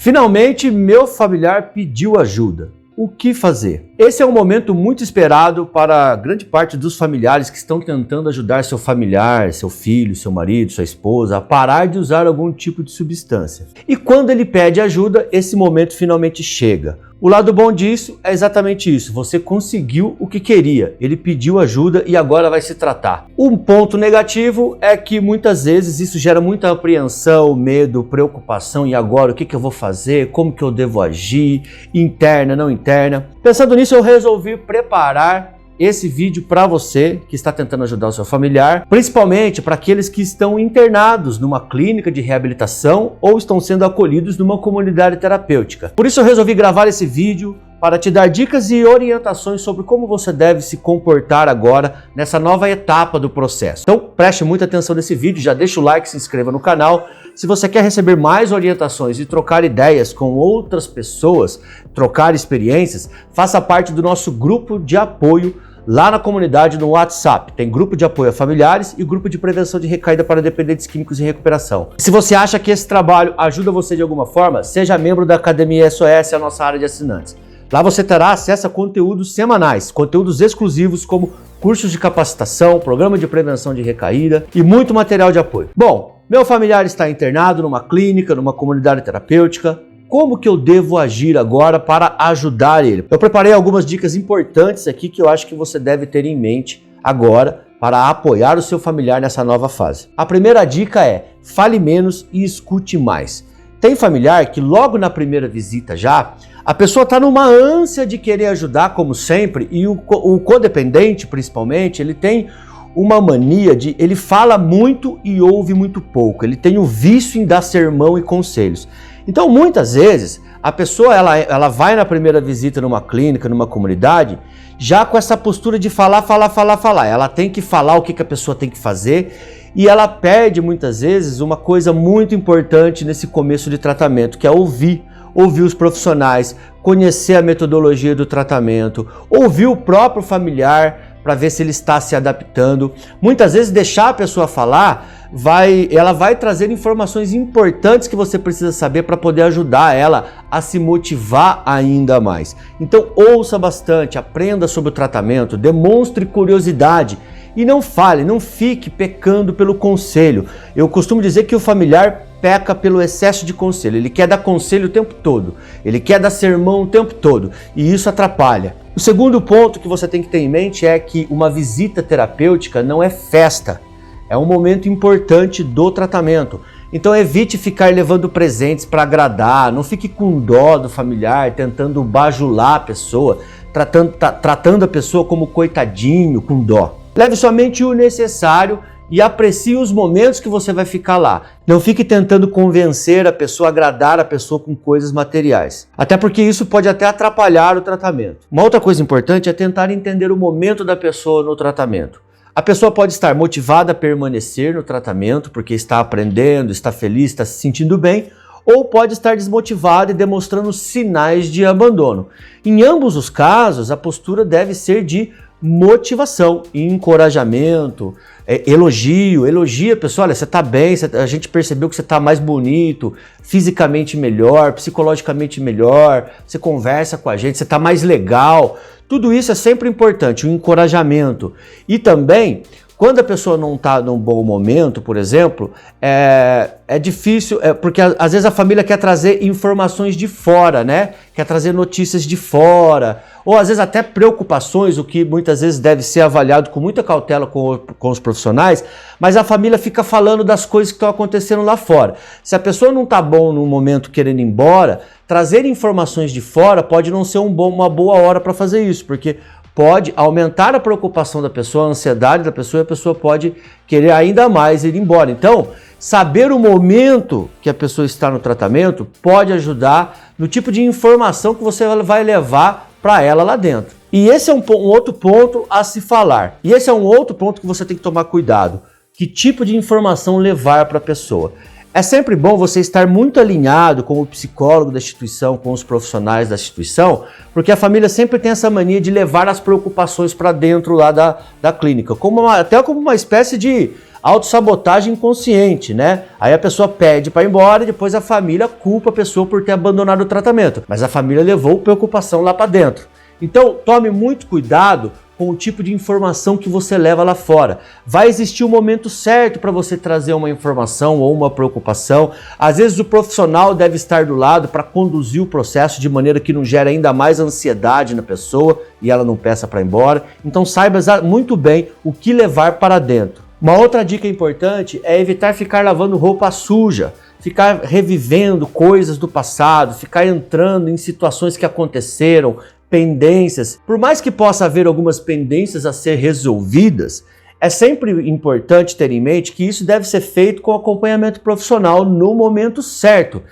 Finalmente, meu familiar pediu ajuda. O que fazer? Esse é um momento muito esperado para grande parte dos familiares que estão tentando ajudar seu familiar, seu filho, seu marido, sua esposa a parar de usar algum tipo de substância. E quando ele pede ajuda, esse momento finalmente chega. O lado bom disso é exatamente isso, você conseguiu o que queria, ele pediu ajuda e agora vai se tratar. Um ponto negativo é que muitas vezes isso gera muita apreensão, medo, preocupação, e agora o que eu vou fazer, como que eu devo agir, interna, não interna. Pensando nisso, eu resolvi preparar esse vídeo para você que está tentando ajudar o seu familiar, principalmente para aqueles que estão internados numa clínica de reabilitação ou estão sendo acolhidos numa comunidade terapêutica. Por isso eu resolvi gravar esse vídeo para te dar dicas e orientações sobre como você deve se comportar agora nessa nova etapa do processo. Então preste muita atenção nesse vídeo, já deixa o like, se inscreva no canal. Se você quer receber mais orientações e trocar ideias com outras pessoas, trocar experiências, faça parte do nosso grupo de apoio lá na comunidade no WhatsApp. Tem grupo de apoio a familiares e grupo de prevenção de recaída para dependentes químicos em recuperação. Se você acha que esse trabalho ajuda você de alguma forma, seja membro da Academia SOS, a nossa área de assinantes. Lá você terá acesso a conteúdos semanais, conteúdos exclusivos como cursos de capacitação, programa de prevenção de recaída e muito material de apoio. Bom, meu familiar está internado numa clínica, numa comunidade terapêutica. Como que eu devo agir agora para ajudar ele? Eu preparei algumas dicas importantes aqui que eu acho que você deve ter em mente agora para apoiar o seu familiar nessa nova fase. A primeira dica é: fale menos e escute mais. Tem familiar que logo na primeira visita já, a pessoa está numa ânsia de querer ajudar, como sempre, e o codependente, principalmente, ele tem uma mania de... ele fala muito e ouve muito pouco. Ele tem o vício em dar sermão e conselhos. Então, muitas vezes, a pessoa ela vai na primeira visita numa clínica, numa comunidade, já com essa postura de falar. Ela tem que falar o que a pessoa tem que fazer e ela perde, muitas vezes, uma coisa muito importante nesse começo de tratamento, que é ouvir os profissionais, conhecer a metodologia do tratamento, ouvir o próprio familiar para ver se ele está se adaptando. Muitas vezes deixar a pessoa falar, ela vai trazer informações importantes que você precisa saber para poder ajudar ela a se motivar ainda mais. Então ouça bastante, aprenda sobre o tratamento, demonstre curiosidade e não fale, não fique pecando pelo conselho. Eu costumo dizer que o familiar peca pelo excesso de conselho, ele quer dar conselho o tempo todo, ele quer dar sermão o tempo todo e isso atrapalha. O segundo ponto que você tem que ter em mente é que uma visita terapêutica não é festa, é um momento importante do tratamento. Então evite ficar levando presentes para agradar, não fique com dó do familiar, tentando bajular a pessoa, tratando a pessoa como coitadinho, com dó. Leve somente o necessário e aprecie os momentos que você vai ficar lá. Não fique tentando convencer a pessoa, agradar a pessoa com coisas materiais. Até porque isso pode até atrapalhar o tratamento. Uma outra coisa importante é tentar entender o momento da pessoa no tratamento. A pessoa pode estar motivada a permanecer no tratamento porque está aprendendo, está feliz, está se sentindo bem, ou pode estar desmotivada e demonstrando sinais de abandono. Em ambos os casos, a postura deve ser de motivação, encorajamento, elogia a pessoa. Olha, você está bem, a gente percebeu que você está mais bonito, fisicamente melhor, psicologicamente melhor, você conversa com a gente, você está mais legal. Tudo isso é sempre importante, o encorajamento. E também, quando a pessoa não está num bom momento, por exemplo, é difícil, porque às vezes a família quer trazer informações de fora, né? Quer trazer notícias de fora, ou às vezes até preocupações, o que muitas vezes deve ser avaliado com muita cautela com os profissionais, mas a família fica falando das coisas que estão acontecendo lá fora. Se a pessoa não está bom no momento querendo ir embora, trazer informações de fora pode não ser uma boa hora para fazer isso, porque pode aumentar a preocupação da pessoa, a ansiedade da pessoa, e a pessoa pode querer ainda mais ir embora. Então, saber o momento que a pessoa está no tratamento pode ajudar no tipo de informação que você vai levar para ela lá dentro. E esse é um outro ponto a se falar. E esse é um outro ponto que você tem que tomar cuidado. Que tipo de informação levar para a pessoa? É sempre bom você estar muito alinhado com o psicólogo da instituição, com os profissionais da instituição, porque a família sempre tem essa mania de levar as preocupações para dentro lá da clínica, até como uma espécie de autossabotagem inconsciente, né? Aí a pessoa pede para ir embora e depois a família culpa a pessoa por ter abandonado o tratamento. Mas a família levou preocupação lá para dentro. Então, tome muito cuidado com o tipo de informação que você leva lá fora. Vai existir um momento certo para você trazer uma informação ou uma preocupação. Às vezes o profissional deve estar do lado para conduzir o processo de maneira que não gere ainda mais ansiedade na pessoa e ela não peça para ir embora. Então saiba muito bem o que levar para dentro. Uma outra dica importante é evitar ficar lavando roupa suja, ficar revivendo coisas do passado, ficar entrando em situações que aconteceram, pendências. Por mais que possa haver algumas pendências a ser resolvidas, é sempre importante ter em mente que isso deve ser feito com acompanhamento profissional no momento certo.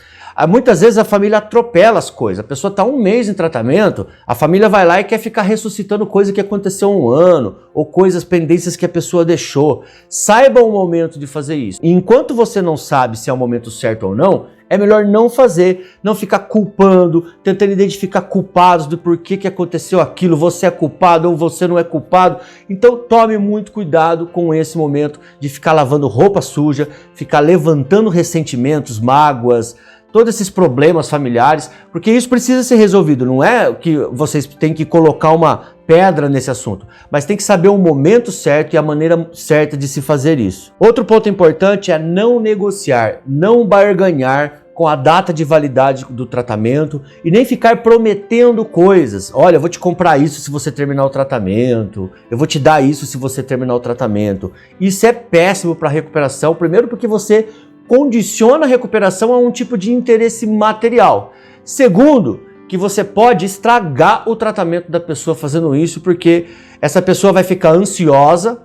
Muitas vezes a família atropela as coisas, a pessoa está um mês em tratamento, a família vai lá e quer ficar ressuscitando coisa que aconteceu há um ano, ou coisas pendências que a pessoa deixou. Saiba o momento de fazer isso. E enquanto você não sabe se é o momento certo ou não, é melhor não fazer, não ficar culpando, tentando identificar culpados do porquê que aconteceu aquilo, você é culpado ou você não é culpado. Então tome muito cuidado com esse momento de ficar lavando roupa suja, ficar levantando ressentimentos, mágoas, todos esses problemas familiares, porque isso precisa ser resolvido. Não é que vocês têm que colocar uma pedra nesse assunto, mas tem que saber o momento certo e a maneira certa de se fazer isso. Outro ponto importante é não negociar, não barganhar com a data de validade do tratamento e nem ficar prometendo coisas. Olha, eu vou te comprar isso se você terminar o tratamento, eu vou te dar isso se você terminar o tratamento. Isso é péssimo para a recuperação, primeiro porque você condiciona a recuperação a um tipo de interesse material. Segundo, que você pode estragar o tratamento da pessoa fazendo isso, porque essa pessoa vai ficar ansiosa,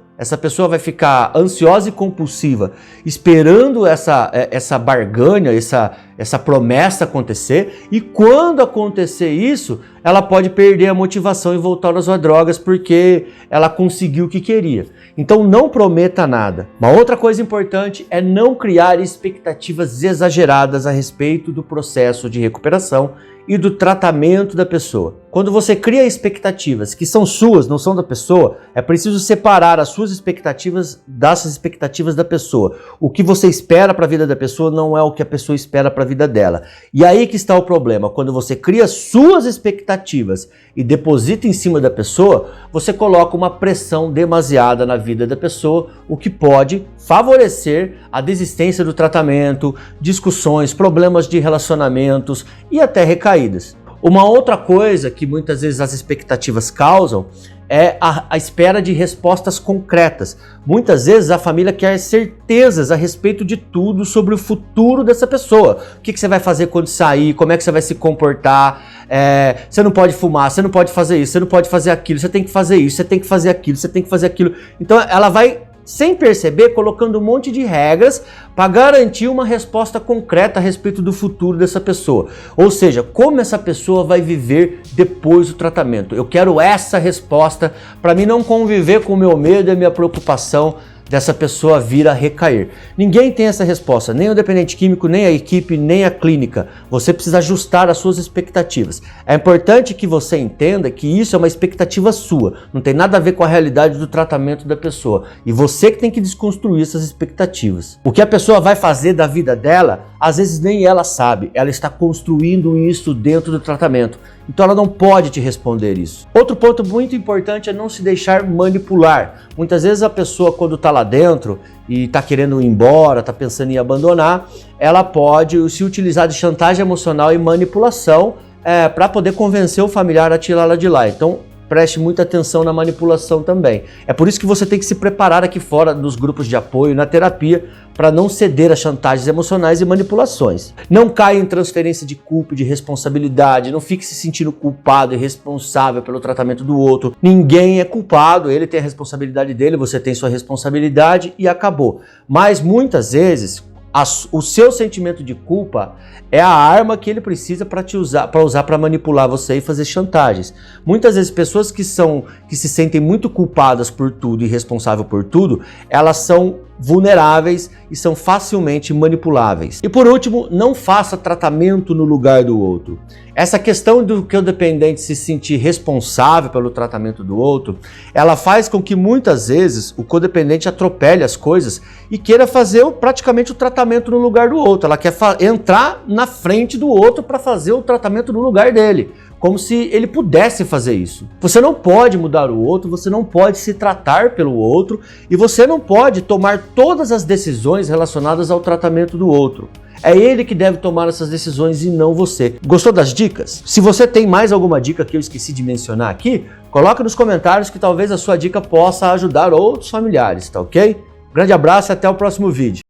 e compulsiva, esperando essa barganha, essa promessa acontecer, e quando acontecer isso, ela pode perder a motivação e voltar às drogas porque ela conseguiu o que queria. Então não prometa nada. Uma outra coisa importante é não criar expectativas exageradas a respeito do processo de recuperação e do tratamento da pessoa. Quando você cria expectativas que são suas, não são da pessoa, é preciso separar as suas expectativas das expectativas da pessoa. O que você espera para a vida da pessoa não é o que a pessoa espera para a vida dela. E aí que está o problema. Quando você cria suas expectativas e deposita em cima da pessoa, você coloca uma pressão demasiada na vida da pessoa, o que pode favorecer a desistência do tratamento, discussões, problemas de relacionamentos e até recaídas. Uma outra coisa que muitas vezes as expectativas causam é a espera de respostas concretas. Muitas vezes a família quer certezas a respeito de tudo sobre o futuro dessa pessoa. O que você vai fazer quando sair, como é que você vai se comportar, você não pode fumar, você não pode fazer isso, você não pode fazer aquilo, você tem que fazer isso, você tem que fazer aquilo, você tem que fazer aquilo. Então ela vai, sem perceber, colocando um monte de regras para garantir uma resposta concreta a respeito do futuro dessa pessoa. Ou seja, como essa pessoa vai viver depois do tratamento. Eu quero essa resposta para mim não conviver com o meu medo e a minha preocupação dessa pessoa vir a recair. Ninguém tem essa resposta, nem o dependente químico, nem a equipe, nem a clínica. Você precisa ajustar as suas expectativas. É importante que você entenda que isso é uma expectativa sua, não tem nada a ver com a realidade do tratamento da pessoa. E você que tem que desconstruir essas expectativas. O que a pessoa vai fazer da vida dela, às vezes nem ela sabe, ela está construindo isso dentro do tratamento. Então ela não pode te responder isso. Outro ponto muito importante é não se deixar manipular. Muitas vezes a pessoa, quando está lá dentro e está querendo ir embora, está pensando em abandonar, ela pode se utilizar de chantagem emocional e manipulação para poder convencer o familiar a tirá-la de lá. Então preste muita atenção na manipulação também. É por isso que você tem que se preparar aqui fora dos grupos de apoio, na terapia, para não ceder a chantagens emocionais e manipulações. Não caia em transferência de culpa e de responsabilidade, não fique se sentindo culpado e responsável pelo tratamento do outro. Ninguém é culpado, ele tem a responsabilidade dele, você tem sua responsabilidade e acabou. Mas muitas vezes o seu sentimento de culpa é a arma que ele precisa para usar para manipular você e fazer chantagens. Muitas vezes pessoas que se sentem muito culpadas por tudo e responsáveis por tudo, elas são vulneráveis e são facilmente manipuláveis. E por último, não faça tratamento no lugar do outro. Essa questão do codependente se sentir responsável pelo tratamento do outro, ela faz com que muitas vezes o codependente atropele as coisas e queira fazer praticamente o tratamento no lugar do outro. Ela quer entrar na frente do outro para fazer o tratamento no lugar dele, como se ele pudesse fazer isso. Você não pode mudar o outro, você não pode se tratar pelo outro e você não pode tomar todas as decisões relacionadas ao tratamento do outro. É ele que deve tomar essas decisões e não você. Gostou das dicas? Se você tem mais alguma dica que eu esqueci de mencionar aqui, coloca nos comentários que talvez a sua dica possa ajudar outros familiares, tá ok? Grande abraço e até o próximo vídeo.